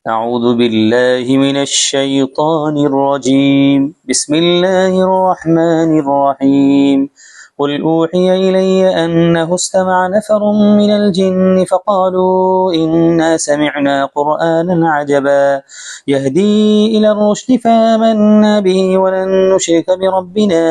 أعوذ بالله من الشيطان الرجيم. بسم الله الرحمن الرحيم. قل أوحي إلي أنه استمع نفر من الجن فقالوا إنا سمعنا قرآنا عجبا يهدي إلى الرشد فآمنا به ولن نشرك بربنا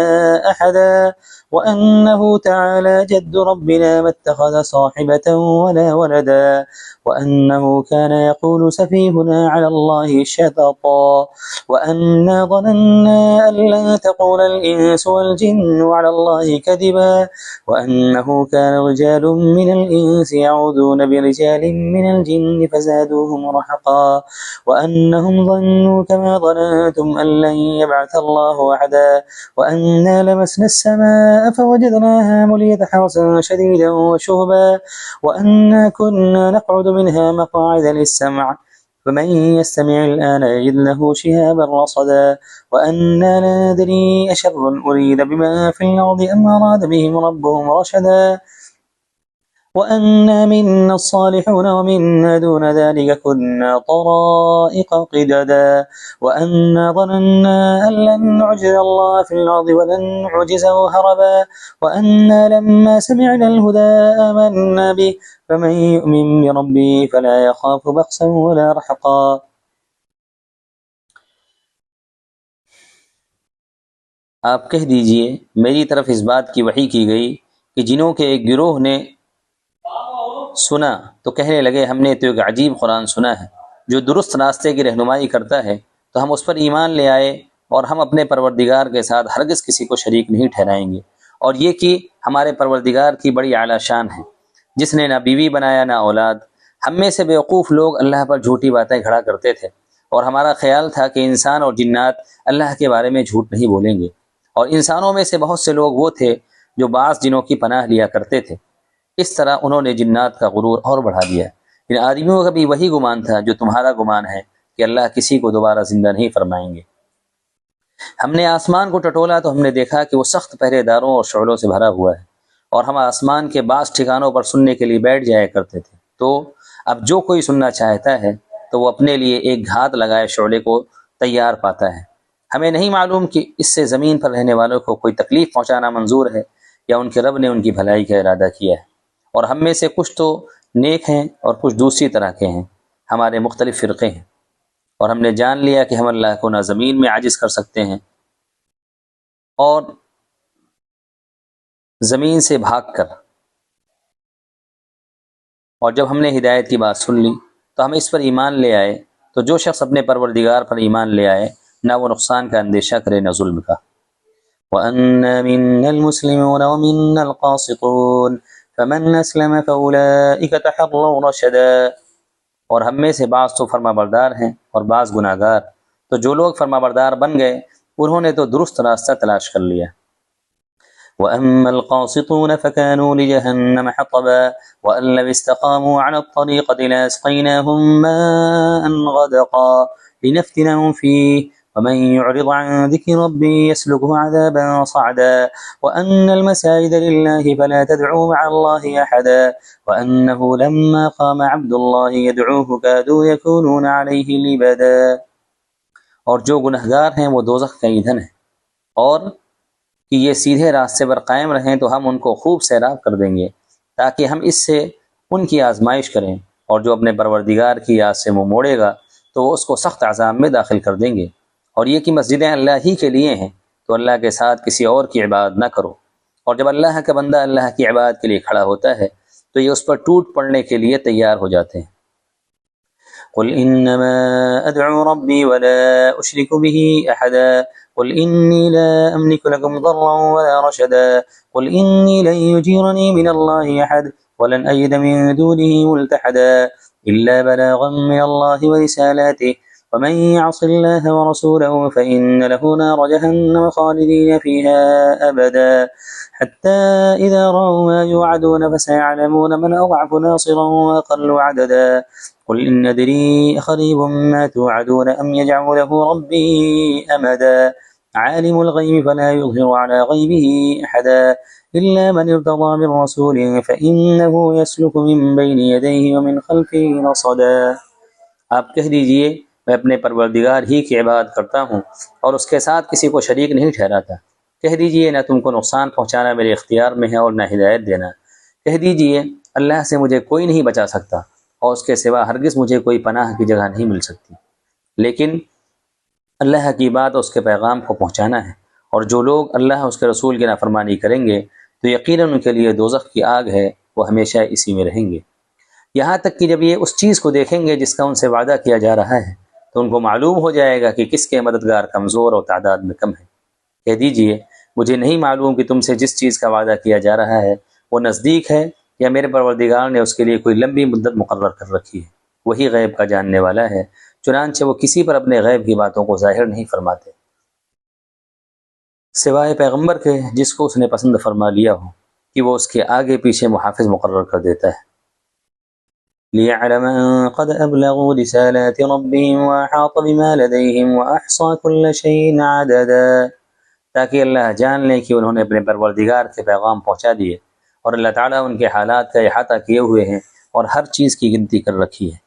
أحدا وأنه تعالى جد ربنا ما اتخذ صاحبة ولا ولدا وأنه كان يقول سفيهنا على الله شططا وأنا ظننا أن لن تقول الإنس والجن على الله كذبا وأنه كان رجال من الإنس يعوذون برجال من الجن فزادوهم رهقا وأنهم ظنوا كما ظننتم أن لن يبعث الله أحدا وأنا لمسنا السماء فوجدناها مليت حرسا شديدا وشهبا وأنا كنا نقعد منها مقاعد للسمع فمن يستمع الآن يجد له شهابا رصدا وأنا لا ندري أشر أريد بما في الأرض أم أراد بهم ربهم رشدا وأنا منا الصالحون ومنا دون ذلك كنا طرائق قددا وأنا ظننا أن لن نعجز الله في الأرض ولن نعجزه هربا وأنا لما سمعنا الهدى آمنا به فمن يؤمن بربه فلا يخاف بخسا ولا رحقا. آپ کہہ دیجئے میری طرف اس بات کی وحی کی گئی کہ جنوں کے ایک گروہ نے سنا تو کہنے لگے ہم نے تو ایک عجیب قرآن سنا ہے جو درست راستے کی رہنمائی کرتا ہے، تو ہم اس پر ایمان لے آئے اور ہم اپنے پروردگار کے ساتھ ہرگز کسی کو شریک نہیں ٹھہرائیں گے، اور یہ کہ ہمارے پروردگار کی بڑی اعلیٰ شان ہے جس نے نہ بیوی بنایا نہ اولاد۔ ہم میں سے بیوقوف لوگ اللہ پر جھوٹی باتیں گھڑا کرتے تھے، اور ہمارا خیال تھا کہ انسان اور جنات اللہ کے بارے میں جھوٹ نہیں بولیں گے، اور انسانوں میں سے بہت سے لوگ وہ تھے جو بعض جنوں کی پناہ لیا کرتے تھے۔ اس طرح انہوں نے جنات کا غرور اور بڑھا دیا۔ ان آدمیوں کا بھی وہی گمان تھا جو تمہارا گمان ہے کہ اللہ کسی کو دوبارہ زندہ نہیں فرمائیں گے۔ ہم نے آسمان کو ٹٹولا تو ہم نے دیکھا کہ وہ سخت پہرے داروں اور شعلوں سے بھرا ہوا ہے، اور ہم آسمان کے بعض ٹھکانوں پر سننے کے لیے بیٹھ جایا کرتے تھے۔ تو اب جو کوئی سننا چاہتا ہے تو وہ اپنے لیے ایک گھات لگائے شعلے کو تیار پاتا ہے۔ ہمیں نہیں معلوم کہ اس سے زمین پر رہنے والوں کو کوئی تکلیف پہنچانا منظور ہے یا ان کے رب نے ان کی بھلائی کا ارادہ کیا ہے۔ اور ہم میں سے کچھ تو نیک ہیں اور کچھ دوسری طرح کے ہیں، ہمارے مختلف فرقے ہیں، اور ہم نے جان لیا کہ ہم اللہ کو نہ زمین میں عاجز کر سکتے ہیں اور زمین سے بھاگ کر، اور جب ہم نے ہدایت کی بات سن لی تو ہم اس پر ایمان لے آئے۔ تو جو شخص اپنے پروردگار پر ایمان لے آئے نہ وہ نقصان کا اندیشہ کرے نہ ظلم کا۔ وَأَنَّا مِنَّا الْمُسْلِمُونَ وَمِنَّا الْقَاسِطُونَ فَمَنْ أَسْلَمَ فَأُولَئِكَ تَحَرَّوْا رَشَدًا، اور ہم میں سے بعض تو فرما بردار ہیں اور بعض گناہ گار، تو جو لوگ فرما بردار بن گئے انہوں نے تو درست راستہ تلاش کر لیا۔ وَأَمَّا الْقَاسِطُونَ فَكَانُوا لِجَهَنَّمَ حَطَبًا وَأَن لَّوِ اسْتَقَامُوا عَلَى الطَّرِيقَةِ لَأَسْقَيْنَاهُم مَّاءً غَدَقًا لِّنَفْتِنَهُمْ فِيهِ ومن يعرض عن ذكر ربه يسلكه عذابا صعدا وأن المساجد لله فلا تدعوا مع الله أحدا وأنه لما قام عبد الله يدعوه كادوا يكونون عليه لبدا۔ اور جو گنہگار ہیں وہ دوزخ کا ایندھن ہے، اور کہ یہ سیدھے راستے پر قائم رہیں تو ہم ان کو خوب سیراب کر دیں گے تاکہ ہم اس سے ان کی آزمائش کریں، اور جو اپنے پروردگار کی یاد سے منہ موڑے گا تو وہ اس کو سخت عذاب میں داخل کر دیں گے۔ اور یہ کہ مسجدیں اللہ ہی کے لیے ہیں، تو اللہ کے ساتھ کسی اور کی عبادت نہ کرو۔ اور جب اللہ کا بندہ اللہ کی عبادت کے لیے کھڑا ہوتا ہے تو یہ اس پر ٹوٹ پڑنے کے لیے تیار ہو جاتے ہیں۔ قل انما ادعو ربی ولا اشرک به احدا قل انی لا املک لکم ضرا ولا رشدا قل انی لن یجیرنی من اللہ احد ولن اجد من دونه ملتحدا الا بلاغا من اللہ ورسالاته ومن يعص الله ورسوله فإن له نار جهنم خالدين فيها أبدا حتى إذا رأوا ما يوعدون فسيعلمون من أضعف ناصرا وأقل عددا قل إن أدري أقريب ما توعدون أم يجعل له ربي أمدا عالم الغيب فلا يظهر على غيبه أحدا إلا من ارتضى من رسول فإنه يسلك من بين يديه ومن خلفه رصدا۔ آپ کہہ دیجئے میں اپنے پروردگار ہی کی عبادت کرتا ہوں اور اس کے ساتھ کسی کو شریک نہیں ٹھہراتا۔ کہہ دیجئے نہ تم کو نقصان پہنچانا میرے اختیار میں ہے اور نہ ہدایت دینا۔ کہہ دیجئے اللہ سے مجھے کوئی نہیں بچا سکتا اور اس کے سوا ہرگز مجھے کوئی پناہ کی جگہ نہیں مل سکتی، لیکن اللہ کی بات اس کے پیغام کو پہنچانا ہے، اور جو لوگ اللہ اس کے رسول کی نافرمانی کریں گے تو یقیناً ان کے لیے دوزخ کی آگ ہے، وہ ہمیشہ اسی میں رہیں گے۔ یہاں تک کہ جب یہ اس چیز کو دیکھیں گے جس کا ان سے وعدہ کیا جا رہا ہے تو ان کو معلوم ہو جائے گا کہ کس کے مددگار کمزور اور تعداد میں کم ہے۔ کہہ دیجئے مجھے نہیں معلوم کہ تم سے جس چیز کا وعدہ کیا جا رہا ہے وہ نزدیک ہے یا میرے پروردگار نے اس کے لیے کوئی لمبی مدت مقرر کر رکھی ہے، وہی غیب کا جاننے والا ہے، چنانچہ وہ کسی پر اپنے غیب کی باتوں کو ظاہر نہیں فرماتے سوائے پیغمبر کے جس کو اس نے پسند فرما لیا ہو کہ وہ اس کے آگے پیچھے محافظ مقرر کر دیتا ہے۔ لِيَعْلَمَ أَن قَدْ أَبْلَغُوا رِسَالَاتِ رَبِّهِمْ وَأَحَاطَ بِمَا لَدَيْهِمْ وَأَحْصَىٰ كُلَّ شَيْءٍ عَدَدًا، تاکہ اللہ جان لے کہ انہوں نے اپنے پروردگار کے پیغام پہنچا دیے اور اللہ تعالیٰ ان کے حالات کا احاطہ کیے ہوئے ہیں اور ہر چیز کی گنتی کر رکھی ہے۔